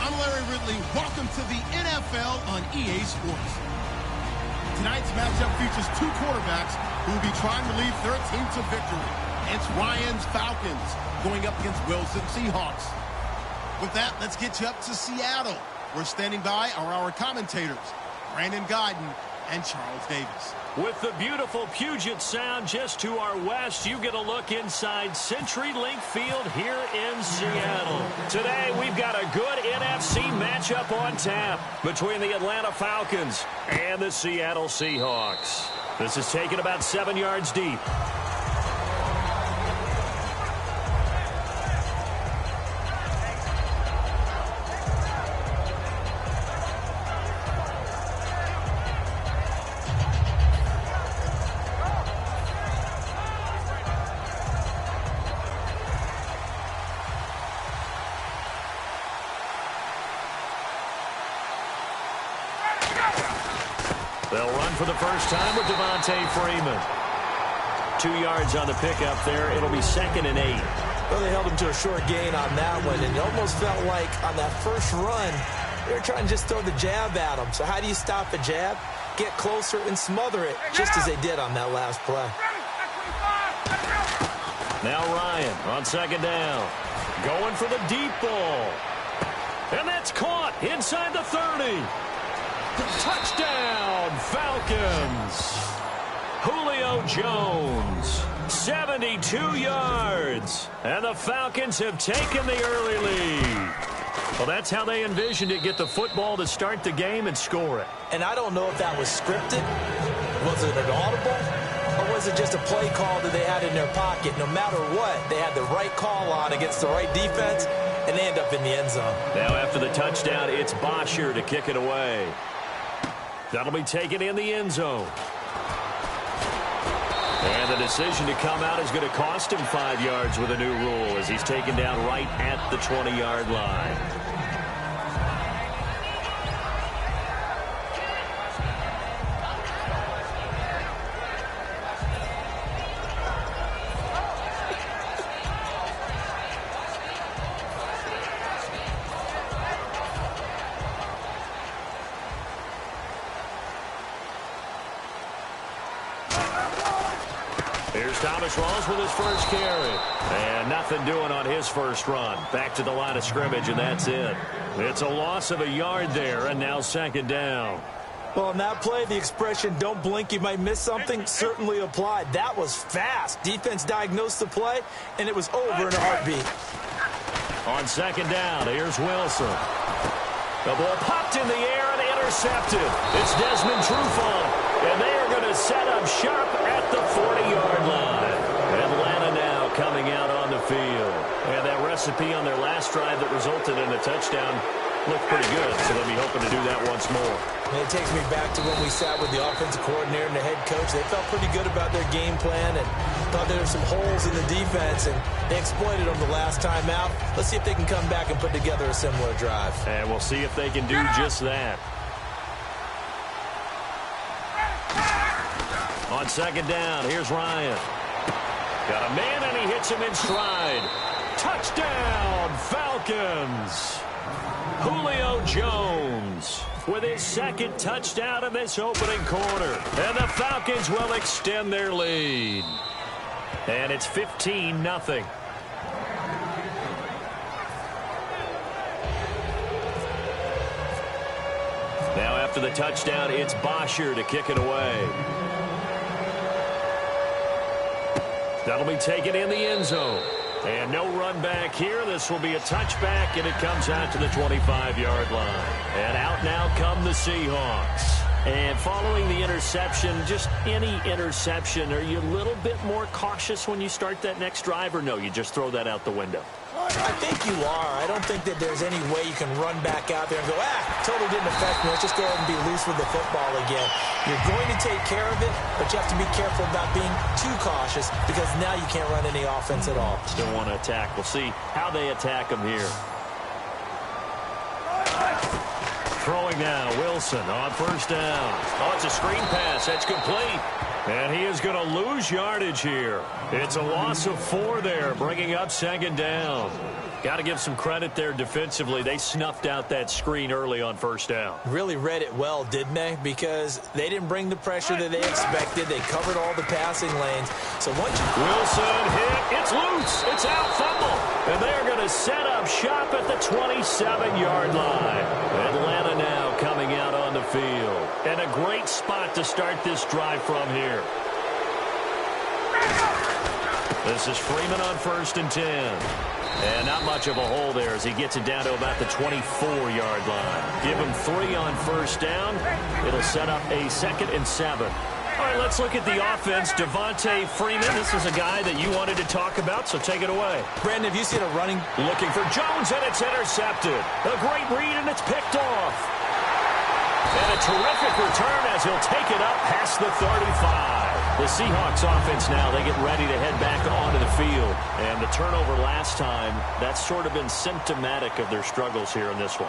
I'm Larry Ridley. Welcome to the NFL on EA Sports. Tonight's matchup features two quarterbacks who will be trying to lead their team to victory. It's Ryan's Falcons going up against Wilson's Seahawks. With that, let's get you up to Seattle. We're standing by are our commentators, Brandon Guyton and Charles Davis. With the beautiful Puget Sound just to our west, you get a look inside CenturyLink Field here in Seattle. Today, we've got a good NFC matchup on tap between the Atlanta Falcons and the Seattle Seahawks. This is taken about 7 yards deep. They'll run for the first time with Devontae Freeman. 2 yards on the pickup there. It'll be 2nd and 8. Well, they held him to a short gain on that one, and it almost felt like on that first run, they were trying to just throw the jab at him. So how do you stop a jab? Get closer and smother it, just as they did on that last play. Now Ryan on 2nd down. Going for the deep ball. And that's caught inside the 30. Touchdown, Falcons. Julio Jones, 72 yards. And the Falcons have taken the early lead. Well, that's how they envisioned it. Get the football to start the game and score it. And I don't know if that was scripted. Was it an audible? Or was it just a play call that they had in their pocket? No matter what, they had the right call on against the right defense, and they end up in the end zone. Now after the touchdown, it's Bosher to kick it away. That'll be taken in the end zone. And the decision to come out is going to cost him 5 yards with a new rule as he's taken down right at the 20-yard line. Here's Thomas Rawls with his first carry. And nothing doing on his first run. Back to the line of scrimmage, and that's it. It's a loss of a yard there, and now 2nd down. Well, on that play, the expression, don't blink, you might miss something, certainly applied. That was fast. Defense diagnosed the play, and it was over in a heartbeat. On 2nd down, here's Wilson. The ball popped in the air and intercepted. It's Desmond Trufant, and they are going to set up shop at the 40-yard line. Atlanta now coming out on the field. And that recipe on their last drive that resulted in a touchdown looked pretty good, so they'll be hoping to do that once more. And it takes me back to when we sat with the offensive coordinator and the head coach. They felt pretty good about their game plan and thought there were some holes in the defense, and they exploited them the last time out. Let's see if they can come back and put together a similar drive. And we'll see if they can do just that. On 2nd down, here's Ryan. Got a man, and he hits him in stride. Touchdown, Falcons. Julio Jones with his 2nd touchdown in this opening quarter. And the Falcons will extend their lead. And it's 15-0. Now after the touchdown, it's Bosher to kick it away. That'll be taken in the end zone. And no run back here. This will be a touchback, and it comes out to the 25-yard line. And out now come the Seahawks. And following the interception, just any interception, are you a little bit more cautious when you start that next drive, or no, you just throw that out the window? I think you are. I don't think that there's any way you can run back out there and go, totally didn't affect me. Let's just go ahead and be loose with the football again. You're going to take care of it, but you have to be careful about being too cautious because now you can't run any offense at all. Still want to attack. We'll see how they attack them here. Throwing now, Wilson on 1st down. Oh, it's a screen pass. That's complete. And he is going to lose yardage here. It's a loss of 4 there, bringing up second down. Got to give some credit there defensively. They snuffed out that screen early on first down. Really read it well, didn't they? Because they didn't bring the pressure that they expected. They covered all the passing lanes. So once Wilson hit. It's loose. It's out, fumble. And they're going to set up shop at the 27-yard line. Atlanta now coming out on the field. And a great spot to start this drive from here. This is Freeman on 1st and 10. And not much of a hole there as he gets it down to about the 24-yard line. Give him 3 on first down. It'll set up a 2nd and 7. All right, let's look at the offense. Devontae Freeman, this is a guy that you wanted to talk about, so take it away. Brandon, have you seen a running? Looking for Jones, and it's intercepted. A great read, and it's picked off. And a terrific return as he'll take it up past the 35. The Seahawks offense now, they get ready to head back onto the field. And the turnover last time, that's sort of been symptomatic of their struggles here in this one.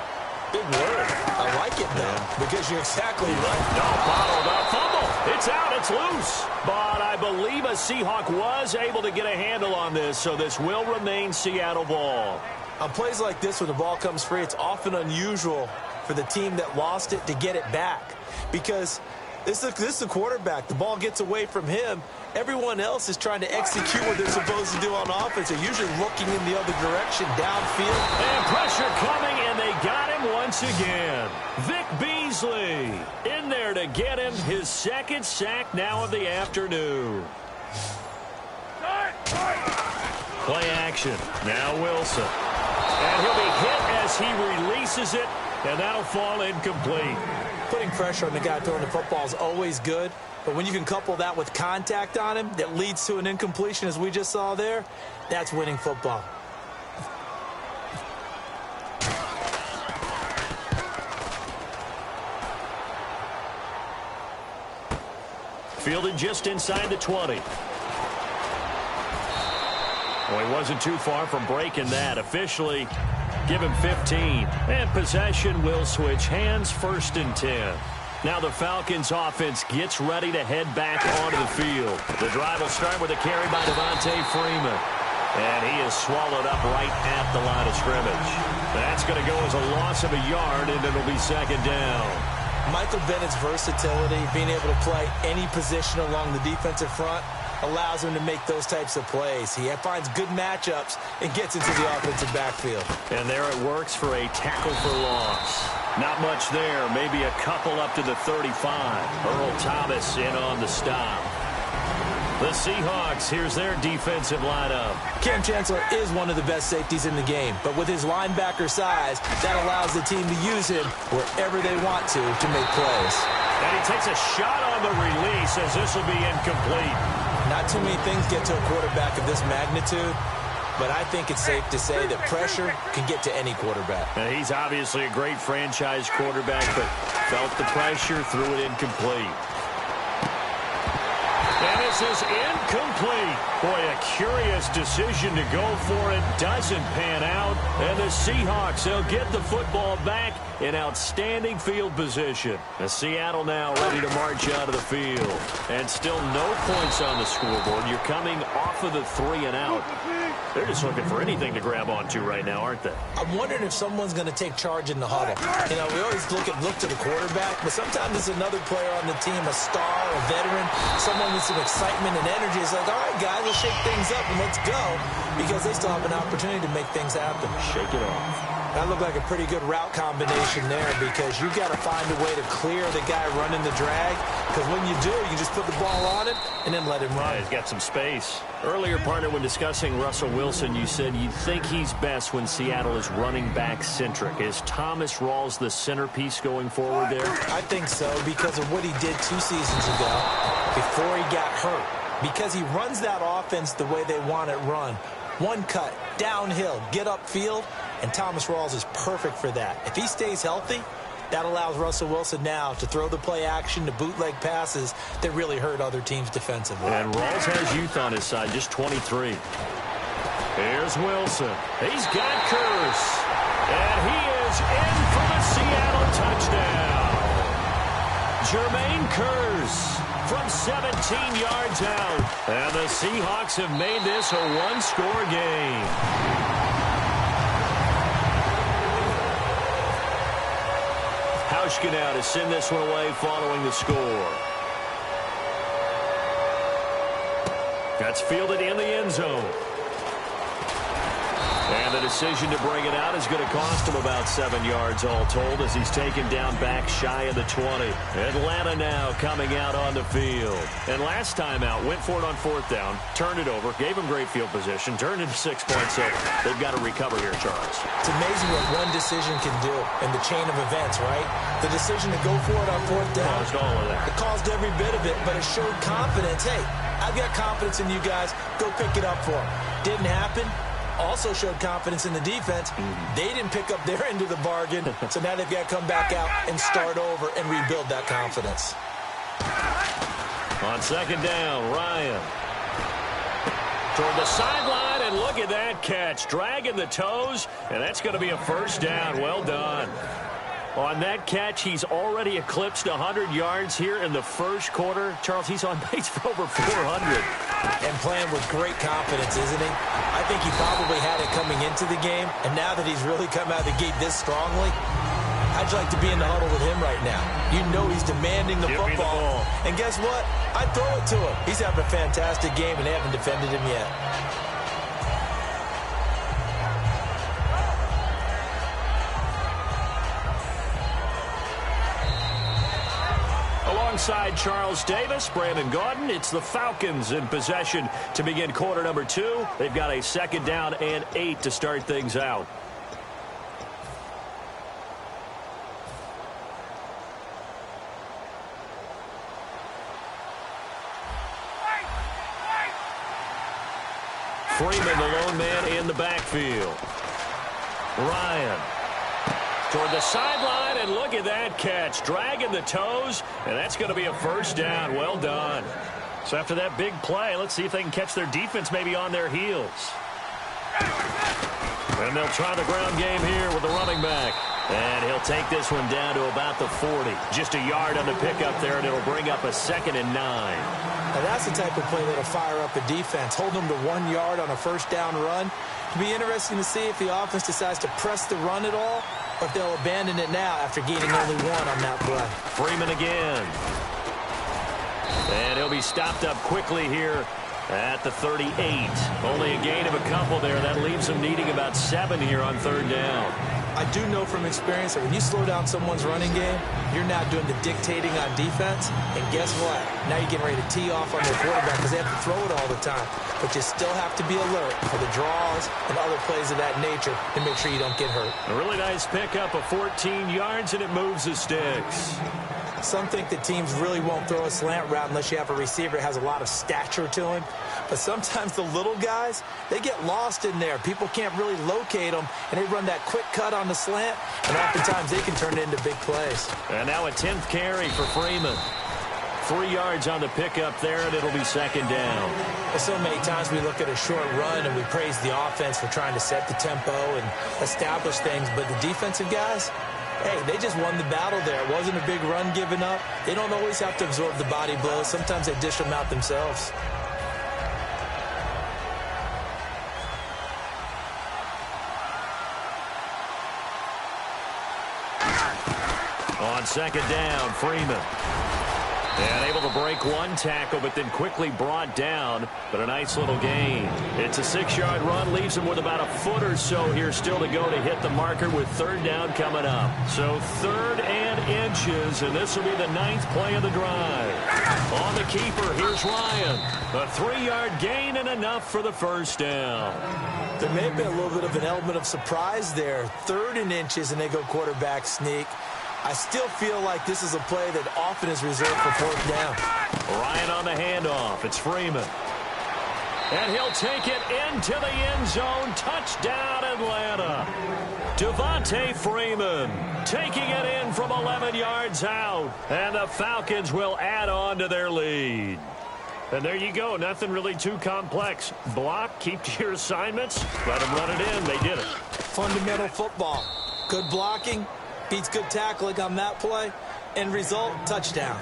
Big word. I like it, though, because you're exactly right. No, bottled up fumble. It's out. It's loose. But I believe a Seahawk was able to get a handle on this, so this will remain Seattle ball. On plays like this where the ball comes free, it's often unusual for the team that lost it to get it back because this is the quarterback. The ball gets away from him. Everyone else is trying to execute what they're supposed to do on offense. They're usually looking in the other direction, downfield. And pressure coming, and they got him once again. Vic Beasley in there to get him his 2nd sack now of the afternoon. Play action. Now Wilson. And he'll be hit as he releases it, and that'll fall incomplete. Putting pressure on the guy throwing the football is always good, but when you can couple that with contact on him that leads to an incompletion, as we just saw there, that's winning football. Fielded just inside the 20. Well, he wasn't too far from breaking that. Officially, give him 15. And possession will switch hands, 1st and 10. Now the Falcons offense gets ready to head back onto the field. The drive will start with a carry by Devontae Freeman. And he is swallowed up right at the line of scrimmage. That's going to go as a loss of a yard, and it'll be 2nd down. Michael Bennett's versatility, being able to play any position along the defensive front, allows him to make those types of plays. He finds good matchups and gets into the offensive backfield. And there it works for a tackle for loss. Not much there, maybe a couple up to the 35. Earl Thomas in on the stop. The Seahawks, here's their defensive lineup. Cam Chancellor is one of the best safeties in the game, but with his linebacker size, that allows the team to use him wherever they want to make plays. And he takes a shot on the release as this will be incomplete. Not too many things get to a quarterback of this magnitude, but I think it's safe to say that pressure can get to any quarterback. Now, he's obviously a great franchise quarterback, but felt the pressure, threw it incomplete. And this is incomplete. Boy, a curious decision to go for it. Doesn't pan out. And the Seahawks, they'll get the football back in outstanding field position. The Seattle now ready to march out of the field. And still no points on the scoreboard. You're coming off of the 3 and out. They're just looking for anything to grab onto right now, aren't they? I'm wondering if someone's going to take charge in the huddle. You know, we always look to the quarterback, but sometimes it's another player on the team, a star, a veteran, someone with some excitement and energy. It's like, all right, guys, let's shake things up and let's go, because they still have an opportunity to make things happen. Shake it off. That looked like a pretty good route combination there, because you've got to find a way to clear the guy running the drag, because when you do, you just put the ball on him and then let him run. Yeah, he's got some space. Earlier, partner, when discussing Russell Wilson, you said you think he's best when Seattle is running back centric. Is Thomas Rawls the centerpiece going forward there? I think so, because of what he did 2 seasons ago before he got hurt. Because he runs that offense the way they want it run. One cut, downhill, get upfield, and Thomas Rawls is perfect for that. If he stays healthy, that allows Russell Wilson now to throw the play action, to bootleg passes that really hurt other teams defensively. And Rawls has youth on his side, just 23. Here's Wilson. He's got Curse. And he is in for the Seattle touchdown. Jermaine Curse from 17 yards out. And the Seahawks have made this a one-score game. Hauschka now to send this one away following the score. That's fielded in the end zone. And the decision to bring it out is going to cost him about 7 yards all told as he's taken down back shy of the 20. Atlanta now coming out on the field. And last time out, went for it on 4th down, turned it over, gave him great field position, turned into 6 points. So they've got to recover here, Charles. It's amazing what one decision can do in the chain of events, right? The decision to go for it on 4th down. Caused all of that. It caused every bit of it, but it showed confidence. Hey, I've got confidence in you guys. Go pick it up for them. Didn't happen. Also showed confidence in the defense. They didn't pick up their end of the bargain, so now they've got to come back out and start over and rebuild that confidence. On 2nd down, Ryan. Toward the sideline, and look at that catch. Dragging the toes, and that's going to be a 1st down. Well done. On that catch, he's already eclipsed 100 yards here in the 1st quarter. Charles, he's on pace for over 400. And playing with great confidence, isn't he? I think he probably had it coming into the game, and now that he's really come out of the gate this strongly, how'd you like to be in the huddle with him right now? You know he's demanding the football. And guess what? I'd throw it to him. He's having a fantastic game, and they haven't defended him yet. Alongside Charles Davis, Brandon Gaudin, it's the Falcons in possession to begin quarter number 2. They've got a 2nd down and 8 to start things out. Freeman, the lone man in the backfield. Ryan. Toward the sideline, and look at that catch. Dragging the toes, and that's going to be a 1st down. Well done. So after that big play, let's see if they can catch their defense maybe on their heels. And they'll try the ground game here with the running back. And he'll take this one down to about the 40. Just a yard on the pickup there, and it'll bring up a 2nd and 9. Now that's the type of play that'll fire up a defense. Hold them to 1 yard on a 1st down run. It'll be interesting to see if the offense decides to press the run at all, or if they'll abandon it now after gaining only 1 on that play. Freeman again. And he'll be stopped up quickly here at the 38. Only a gain of a couple there. That leaves them needing about 7 here on 3rd down. I do know from experience that when you slow down someone's running game, you're now doing the dictating on defense. And guess what? Now you're getting ready to tee off on their quarterback because they have to throw it all the time. But you still have to be alert for the draws and other plays of that nature to make sure you don't get hurt. A really nice pickup of 14 yards, and it moves the sticks. Some think that teams really won't throw a slant route unless you have a receiver that has a lot of stature to him. But sometimes the little guys, they get lost in there. People can't really locate them, and they run that quick cut on the slant, and oftentimes they can turn it into big plays. And now a 10th carry for Freeman. 3 yards on the pickup there, and it'll be 2nd down. Well, so many times we look at a short run and we praise the offense for trying to set the tempo and establish things, but the defensive guys, hey, they just won the battle there. It wasn't a big run given up. They don't always have to absorb the body blows. Sometimes they dish them out themselves. On 2nd down, Freeman. And able to break 1 tackle, but then quickly brought down. But a nice little gain. It's a 6-yard run, leaves him with about a foot or so here still to go to hit the marker with 3rd down coming up. So 3rd and inches, and this will be the 9th play of the drive. On the keeper, here's Ryan. A 3-yard gain and enough for the 1st down. There may have been a little bit of an element of surprise there. 3rd and inches, and they go quarterback sneak. I still feel like this is a play that often is reserved for 4th down. Ryan on the handoff. It's Freeman. And he'll take it into the end zone. Touchdown, Atlanta. Devontae Freeman taking it in from 11 yards out. And the Falcons will add on to their lead. And there you go. Nothing really too complex. Block, keep to your assignments. Let them run it in. They did it. Fundamental football. Good blocking. Beats good tackling on that play. End result, touchdown.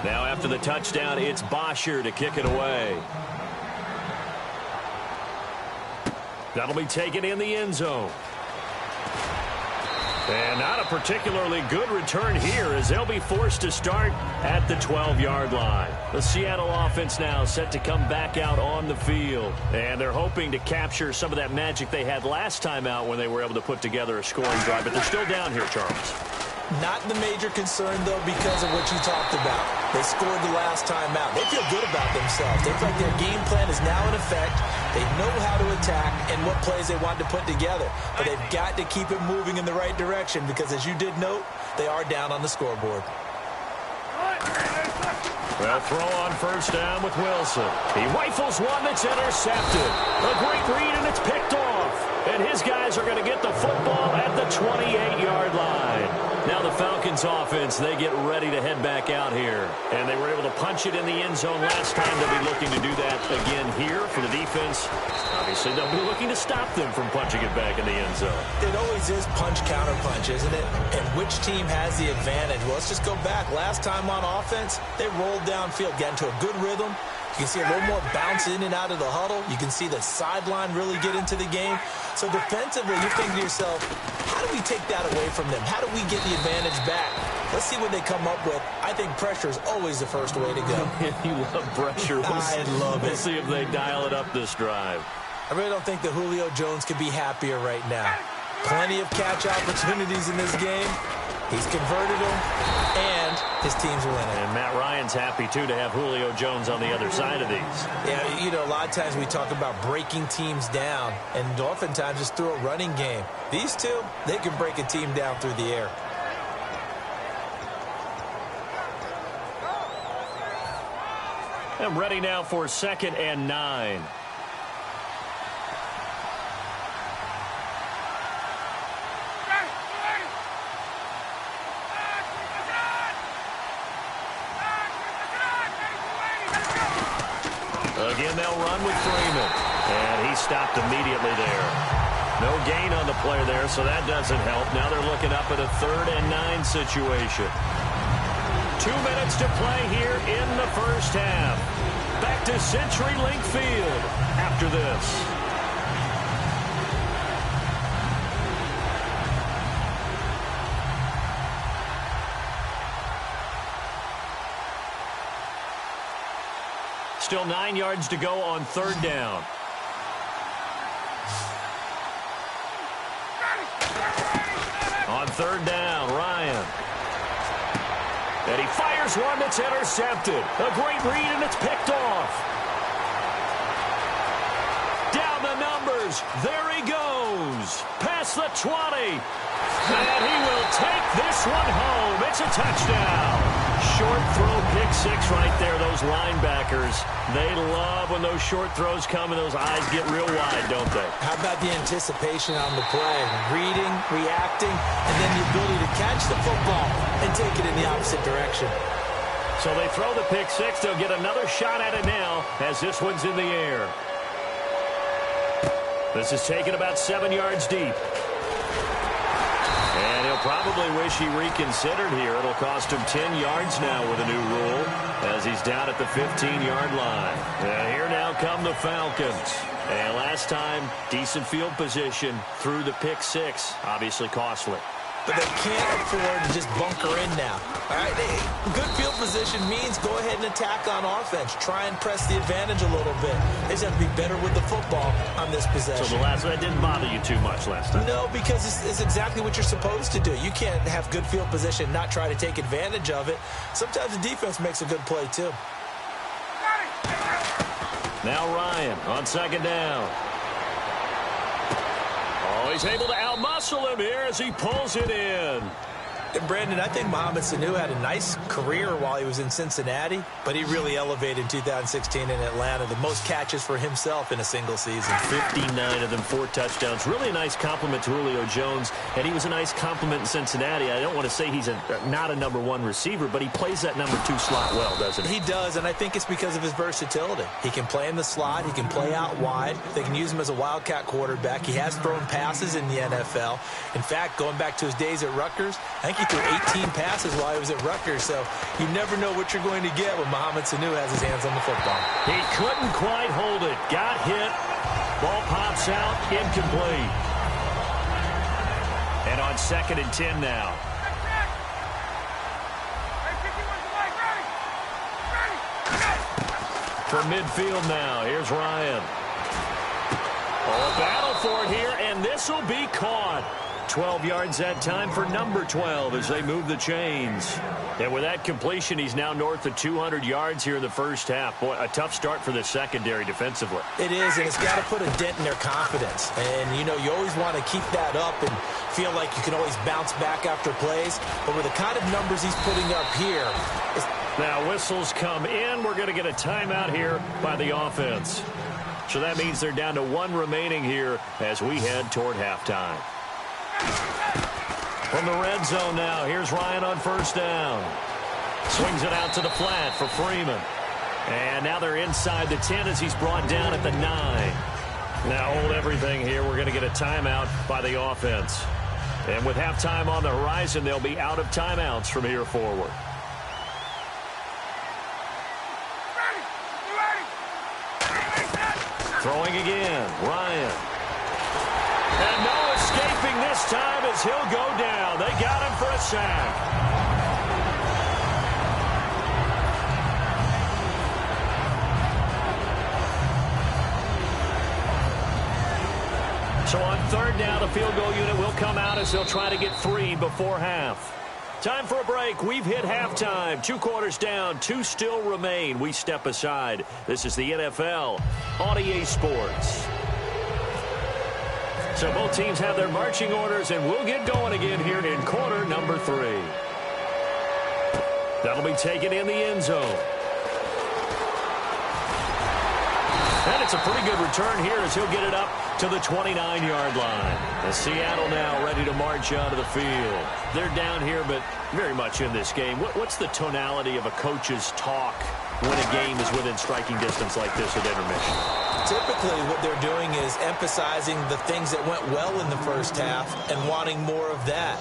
Now after the touchdown, it's Bosher to kick it away. That'll be taken in the end zone. And not a particularly good return here as they'll be forced to start at the 12-yard line. The Seattle offense now set to come back out on the field. And they're hoping to capture some of that magic they had last time out when they were able to put together a scoring drive. But they're still down here, Charles. Not the major concern, though, because of what you talked about. They scored the last time out. They feel good about themselves. They feel like their game plan is now in effect. They know how to attack and what plays they want to put together. But they've got to keep it moving in the right direction because, as you did note, they are down on the scoreboard. Well, throw on first down with Wilson. He rifles one that's intercepted. A great read, and it's picked off. And his guys are going to get the football at the 28-yard line. Now the Falcons offense, they get ready to head back out here. And they were able to punch it in the end zone last time. They'll be looking to do that again here for the defense. Obviously, they'll be looking to stop them from punching it back in the end zone. It always is punch-counter-punch, isn't it? And which team has the advantage? Well, let's just go back. Last time on offense, they rolled downfield, got into a good rhythm. You can see a little more bounce in and out of the huddle. You can see the sideline really get into the game. So defensively, you're thinking to yourself, how do we take that away from them? How do we get the advantage back? Let's see what they come up with. I think pressure is always the first way to go. You love pressure. I love it. We'll see if they dial it up this drive. I really don't think that Julio Jones could be happier right now. Plenty of catch opportunities in this game. He's converted them, and his team's winning. And Matt Ryan's happy, too, to have Julio Jones on the other side of these. Yeah, you know, a lot of times we talk about breaking teams down, and oftentimes just through a running game. These two, they can break a team down through the air. I'm ready now for 2nd and 9. Again, they'll run with Freeman. And he stopped immediately there. No gain on the play there, so that doesn't help. Now they're looking up at a 3rd and 9 situation. 2 minutes to play here in the first half. Back to CenturyLink Field after this. Still 9 yards to go on 3rd down. On 3rd down, Ryan. And he fires one that's intercepted. A great read, and it's picked off. Down the numbers. There he goes. Past the 20. And he will take this one home. It's a touchdown. Short throw, pick six right there. Those linebackers, they love when those short throws come and those eyes get real wide, don't they? How about the anticipation on the play? Reading, reacting, and then the ability to catch the football and take it in the opposite direction. So they throw the pick six. They'll get another shot at it now as this one's in the air. This is taken about 7 yards deep. And he'll probably wish he reconsidered here. It'll cost him 10 yards now with a new rule as he's down at the 15-yard line. And here now come the Falcons. And last time, decent field position through the pick six. Obviously costly. But they can't afford to just bunker in now. All right, good field position means go ahead and attack on offense. Try and press the advantage a little bit. They just have to be better with the football on this possession. So that didn't bother you too much last time? No, because it's exactly what you're supposed to do. You can't have good field position and not try to take advantage of it. Sometimes the defense makes a good play, too. Now Ryan on 2nd down. Oh, he's able to outmuscle him here as he pulls it in. And Brandon, I think Mohamed Sanu had a nice career while he was in Cincinnati, but he really elevated in 2016 in Atlanta. The most catches for himself in a single season. 59 of them, 4 touchdowns. Really a nice compliment to Julio Jones, and he was a nice compliment in Cincinnati. I don't want to say he's not a number 1 receiver, but he plays that number 2 slot well, doesn't he? He does, and I think it's because of his versatility. He can play in the slot. He can play out wide. They can use him as a wildcat quarterback. He has thrown passes in the NFL. In fact, going back to his days at Rutgers, I think he threw 18 passes while he was at Rutgers, so you never know what you're going to get when Mohamed Sanu has his hands on the football. He couldn't quite hold it. Got hit. Ball pops out. Incomplete. And on 2nd and 10 now. From midfield now, here's Ryan. Oh, a battle for it here, and this will be caught. 12 yards that time for number 12 as they move the chains. And with that completion, he's now north of 200 yards here in the first half. Boy, a tough start for the secondary defensively. It is, and it's got to put a dent in their confidence. And, you know, you always want to keep that up and feel like you can always bounce back after plays. But with the kind of numbers he's putting up here, now whistles come in. We're going to get a timeout here by the offense. So that means they're down to 1 remaining here as we head toward halftime. From the red zone now, here's Ryan on 1st down. Swings it out to the flat for Freeman. And now they're inside the 10 as he's brought down at the 9. Now hold everything here. We're going to get a timeout by the offense. And with halftime on the horizon, they'll be out of timeouts from here forward. Throwing again, Ryan. And no escaping this time as he'll go down. They got him for a sack. So on 3rd down, the field goal unit will come out as they'll try to get 3 before half. Time for a break. We've hit halftime. 2 quarters down. 2 still remain. We step aside. This is the NFL on EA Sports. So both teams have their marching orders, and we'll get going again here in quarter number 3. That'll be taken in the end zone. And it's a pretty good return here as he'll get it up to the 29-yard line. And Seattle now ready to march onto the field. They're down here, but very much in this game. What's the tonality of a coach's talk when a game is within striking distance like this at intermission? Typically, what they're doing is emphasizing the things that went well in the first half and wanting more of that.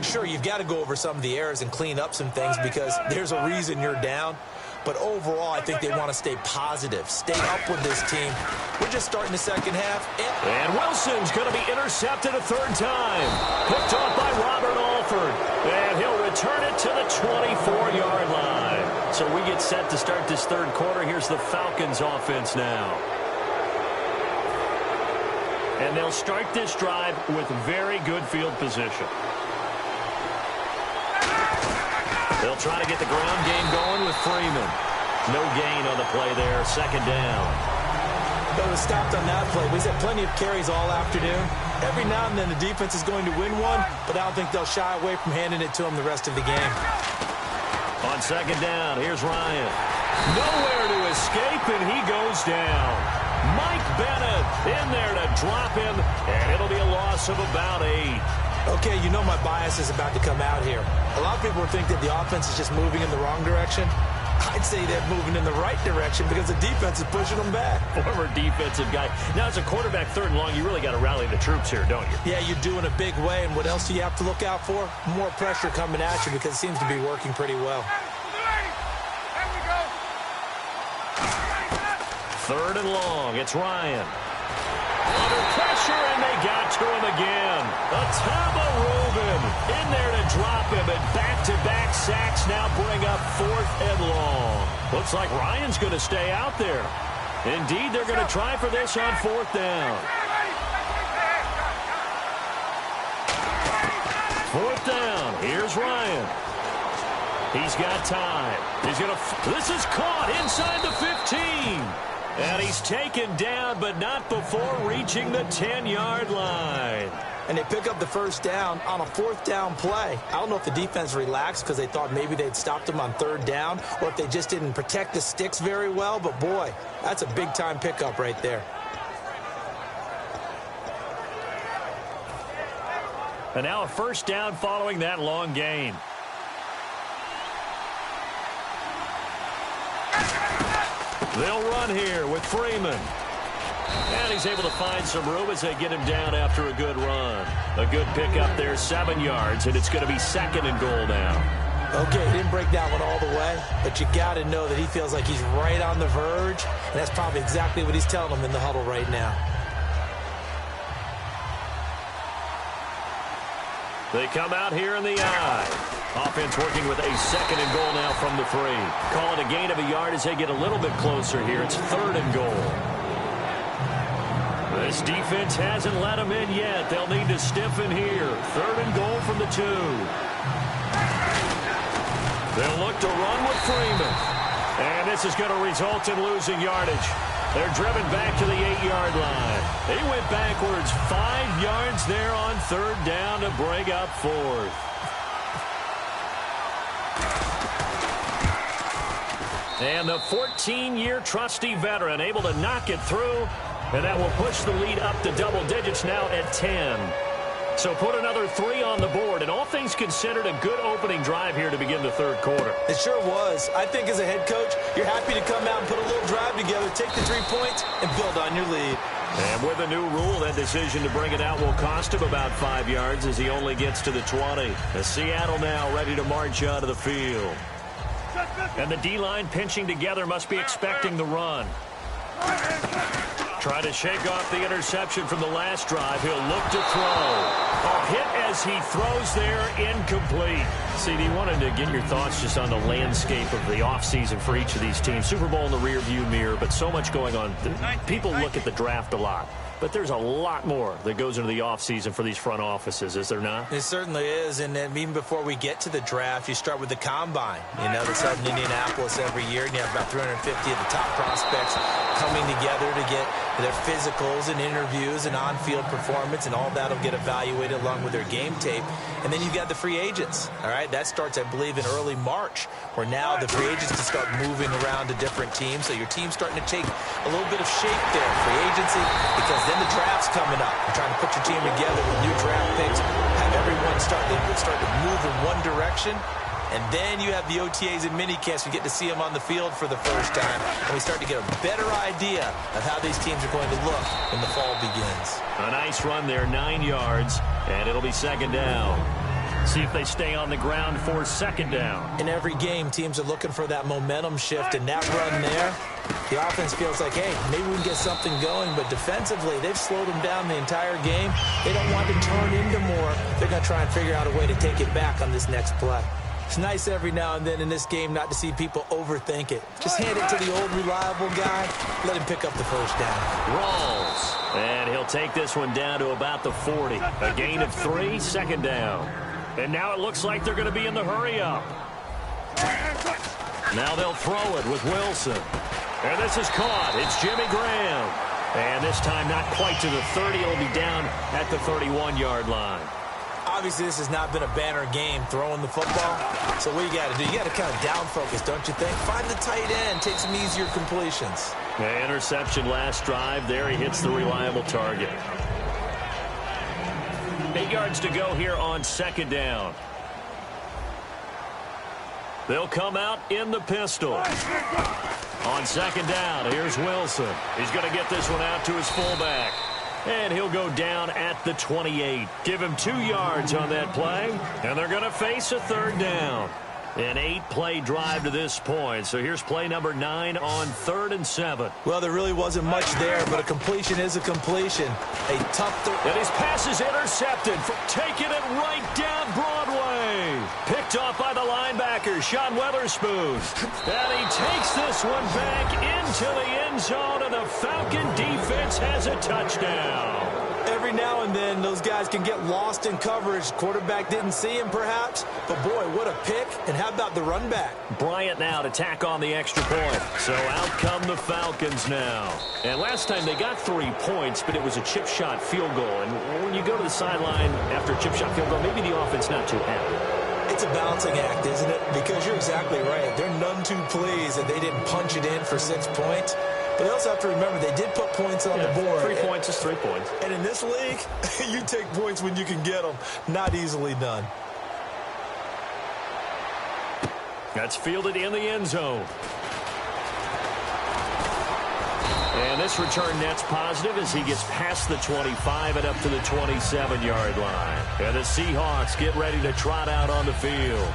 Sure, you've got to go over some of the errors and clean up some things because there's a reason you're down. But overall, I think they want to stay positive, stay up with this team. We're just starting the second half. And Wilson's going to be intercepted a 3rd time. Picked off by Robert Alford. And he'll return it to the 24-yard line. So we get set to start this 3rd quarter. Here's the Falcons offense now. And they'll start this drive with very good field position. They'll try to get the ground game going with Freeman. No gain on the play there. 2nd down. But it was stopped on that play. We've had plenty of carries all afternoon. Every now and then the defense is going to win one, but I don't think they'll shy away from handing it to them the rest of the game. On 2nd down, here's Ryan. Nowhere to escape, and he goes down. Mike Bennett in there to drop him, and it'll be a loss of about 8. Okay, you know my bias is about to come out here. A lot of people think that the offense is just moving in the wrong direction. I'd say they're moving in the right direction because the defense is pushing them back. Former defensive guy. Now, as a quarterback 3rd and long, you really got to rally the troops here, don't you? Yeah, you do in a big way. And what else do you have to look out for? More pressure coming at you because it seems to be working pretty well. 3rd and long. It's Ryan. Under pressure, and they got to him again. Atama Rubin in there to drop him, and back-to-back sacks now bring up 4th and long. Looks like Ryan's going to stay out there. Indeed, they're going to try for this on 4th down. 4th down. Here's Ryan. He's got time. He's going to. This is caught inside the 15. And he's taken down, but not before reaching the 10-yard line. And they pick up the 1st down on a 4th down play. I don't know if the defense relaxed because they thought maybe they'd stopped them on 3rd down or if they just didn't protect the sticks very well. But, boy, that's a big-time pickup right there. And now a 1st down following that long gain. They'll run here with Freeman. And he's able to find some room as they get him down after a good run. A good pickup there, 7 yards, and it's going to be 2nd and goal now. Okay, he didn't break that one all the way, but you got to know that he feels like he's right on the verge, and that's probably exactly what he's telling them in the huddle right now. They come out here in the eye. Offense working with a 2nd and goal now from the 3. Call it a gain of a yard as they get a little bit closer here. It's 3rd and goal. This defense hasn't let them in yet. They'll need to stiffen here. 3rd and goal from the 2. They'll look to run with Freeman. And this is going to result in losing yardage. They're driven back to the 8-yard line. They went backwards 5 yards there on 3rd down to break up 4th. And the 14-year trusty veteran able to knock it through. And that will push the lead up to double digits now at 10. So put another 3 on the board, and all things considered, a good opening drive here to begin the 3rd quarter. It sure was. I think as a head coach, you're happy to come out and put a little drive together, take the 3 points, and build on your lead. And with a new rule, that decision to bring it out will cost him about 5 yards as he only gets to the 20. As Seattle now ready to march out of the field. And the D-line pinching together must be expecting the run. Trying to shake off the interception from the last drive. He'll look to throw. A hit as he throws there, incomplete. CD, wanted to get your thoughts just on the landscape of the offseason for each of these teams. Super Bowl in the rearview mirror, but so much going on. People look at the draft a lot. But there's a lot more that goes into the offseason for these front offices, is there not? It certainly is, and then even before we get to the draft, you start with the combine. You know, that's held in Indianapolis every year, and you have about 350 of the top prospects coming together to get their physicals and interviews and on-field performance, and all that will get evaluated along with their game tape. And then you've got the free agents, all right? That starts, I believe, in early March, where now the free agents can start moving around to different teams, so your team's starting to take a little bit of shape there, free agency, because then the draft's coming up. You're trying to put your team together with new draft picks, have everyone start to move in one direction, and then you have the OTAs and minicamps. You get to see them on the field for the first time, and we start to get a better idea of how these teams are going to look when the fall begins. A nice run there, 9 yards, and it'll be 2nd down. See if they stay on the ground for 2nd down. In every game, teams are looking for that momentum shift, and that run there, the offense feels like, hey, maybe we can get something going, but defensively, they've slowed them down the entire game. They don't want to turn into more. They're going to try and figure out a way to take it back on this next play. It's nice every now and then in this game not to see people overthink it. Just hand it to the old reliable guy, let him pick up the first down. Rolls, and he'll take this one down to about the 40. A gain of 3, 2nd down. And now it looks like they're going to be in the hurry-up. Now they'll throw it with Wilson. And this is caught. It's Jimmy Graham. And this time not quite to the 30. It'll be down at the 31-yard line. Obviously, this has not been a banner game throwing the football. So what you got to do, you got to kind of down focus, don't you think? Find the tight end, take some easier completions. The interception last drive. There he hits the reliable target. 8 yards to go here on 2nd down. They'll come out in the pistol. On 2nd down, here's Wilson. He's going to get this one out to his fullback. And he'll go down at the 28. Give him 2 yards on that play. And they're going to face a 3rd down. An 8-play drive to this point. So here's play number 9 on 3rd and 7. Well, there really wasn't much there, but a completion is a completion. A tough and his pass is intercepted for taking it right down Broadway. Picked off by the linebacker, Sean Weatherspoon. And he takes this one back into the end zone, and the Falcon defense has a touchdown. Every now and then, those guys can get lost in coverage. Quarterback didn't see him, perhaps. But, boy, what a pick. And how about the run back? Bryant now to tack on the extra point. So out come the Falcons now. And last time they got 3 points, but it was a chip shot field goal. And when you go to the sideline after a chip shot field goal, maybe the offense not too happy. It's a balancing act, isn't it? Because you're exactly right. They're none too pleased that they didn't punch it in for 6 points. But they also have to remember they did put points on the board. 3 points is 3 points. And in this league, you take points when you can get them. Not easily done. That's fielded in the end zone. And this return net's positive as he gets past the 25 and up to the 27-yard line. And the Seahawks get ready to trot out on the field.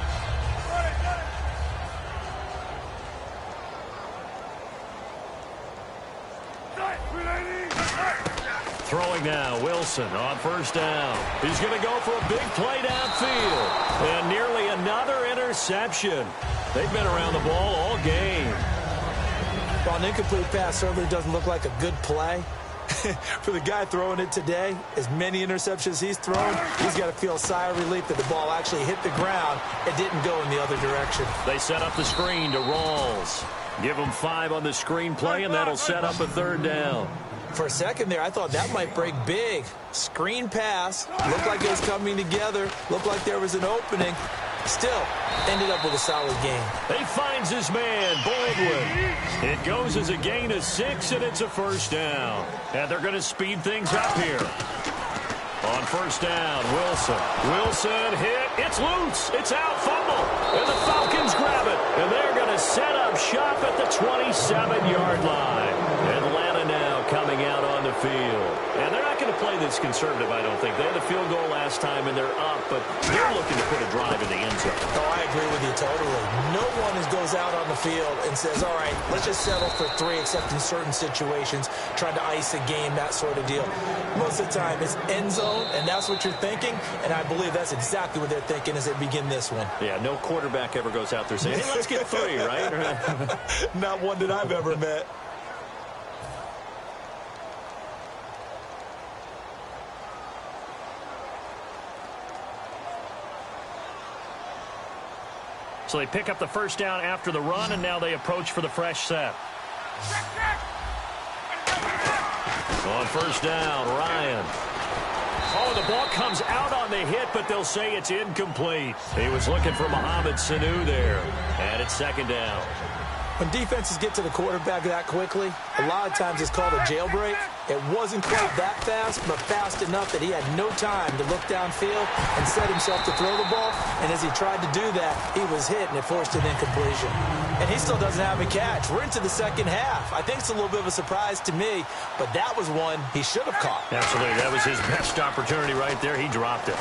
Throwing now, Wilson on first down. He's going to go for a big play downfield. And nearly another interception. They've been around the ball all game. Well, an incomplete pass certainly doesn't look like a good play. For the guy throwing it today, as many interceptions he's thrown, he's got to feel a sigh of relief that the ball actually hit the ground. It didn't go in the other direction. They set up the screen to Rawls. Give him 5 on the screen play, and that'll set up a third down. For a second there, I thought that might break big. Screen pass. Looked like it was coming together. Looked like there was an opening. Still, ended up with a solid game. He finds his man, Baldwin. It goes as a gain of 6, and it's a first down. And they're going to speed things up here. On first down, Wilson. Wilson hit. It's loose. It's out. Fumble. And the Falcons grab it. And they're going to set up shop at the 27-yard line. Atlanta now coming out on the field. And they're not going to play this conservative, I don't think. They had a field goal last time, and they're up, but they're looking to put a drive in the end zone. Oh, I agree with you totally. No one goes out on the field and says, all right, let's just settle for 3, except in certain situations, trying to ice a game, that sort of deal. Most of the time, it's end zone, and that's what you're thinking, and I believe that's exactly what they're thinking as they begin this one. Yeah, no quarterback ever goes out there saying, hey, let's get 3, right? Not one that I've ever met. So they pick up the first down after the run, and now they approach for the fresh set. On first down, Ryan. Oh, the ball comes out on the hit, but they'll say it's incomplete. He was looking for Mohamed Sanu there, and it's second down. When defenses get to the quarterback that quickly, a lot of times it's called a jailbreak. It wasn't quite that fast, but fast enough that he had no time to look downfield and set himself to throw the ball. And as he tried to do that, he was hit, and it forced an incompletion. And he still doesn't have a catch. We're into the second half. I think it's a little bit of a surprise to me, but that was one he should have caught. Absolutely. That was his best opportunity right there. He dropped it.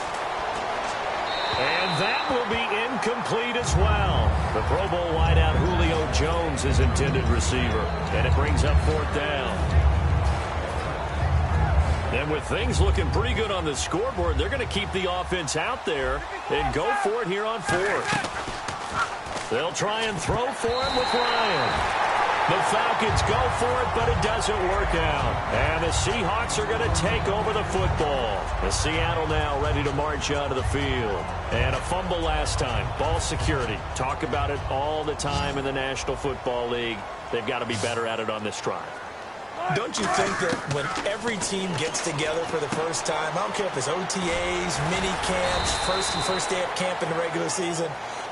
And that will be incomplete as well. The Pro Bowl wideout Julio Jones is intended receiver. And it brings up fourth down. And with things looking pretty good on the scoreboard, they're going to keep the offense out there and go for it here on fourth. They'll try and throw for him with Ryan. The Falcons go for it, but it doesn't work out. And the Seahawks are going to take over the football. The Seattle now ready to march onto the field. And a fumble last time. Ball security. Talk about it all the time in the National Football League. They've got to be better at it on this drive. Don't you think that when every team gets together for the first time, I don't care if it's OTAs, mini camps, first day of camp in the regular season,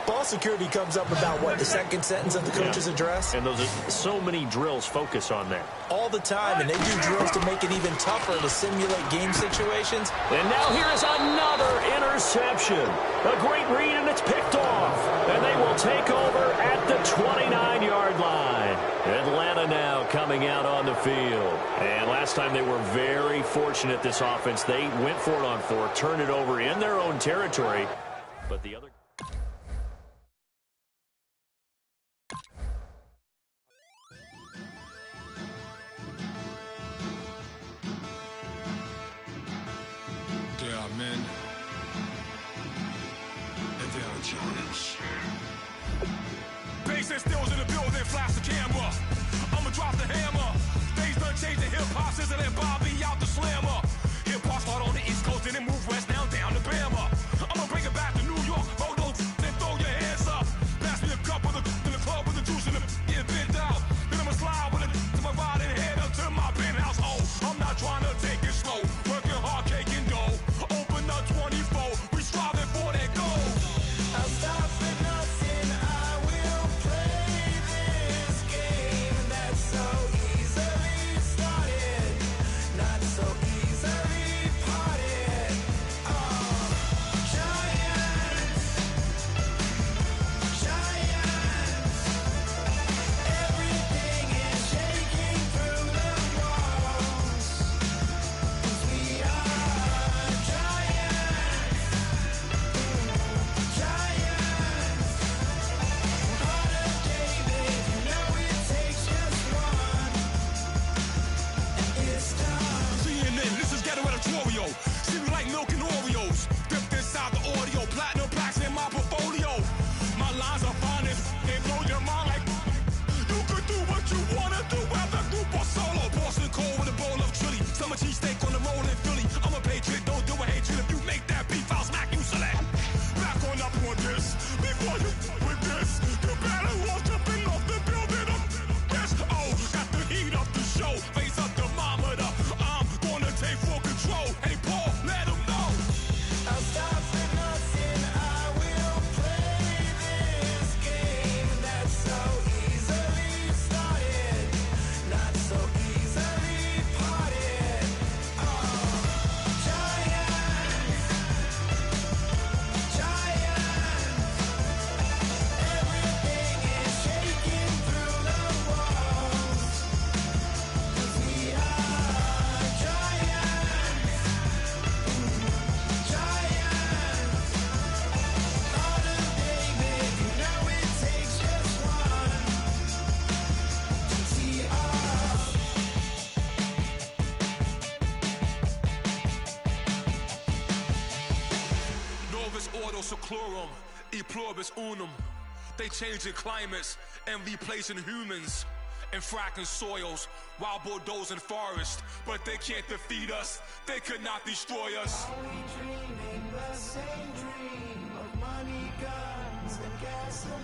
ball security comes up about, what, the second sentence of the coach's address? And those are so many drills focus on that. All the time, and they do drills to make it even tougher to simulate game situations. And now here is another interception. A great read, and it's picked off. And they will take over at the 29-yard line. Atlanta now coming out on the field. And last time they were very fortunate, this offense. They went for it on 4, turned it over in their own territory. But the other... men, and they are challenge. Bass and stills in the building, flash the camera. I'ma drop the hammer. Things done changed, the hip-hop sizzle and Bobby out the slammer. Hip-hop start on the East Coast and then move west, now down to Bama. I'ma bring it back to New York, roll seclorum, e pluribus unum. They changing climates and replacing humans and fracking soils while bulldozing forests. But they can't defeat us, they could not destroy us. Are we dreaming the same dream of money, guns, and gasoline?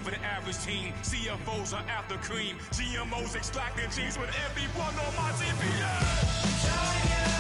For the average team, CFOs are after cream. GMOs extracting genes with everyone on my TPS. Giant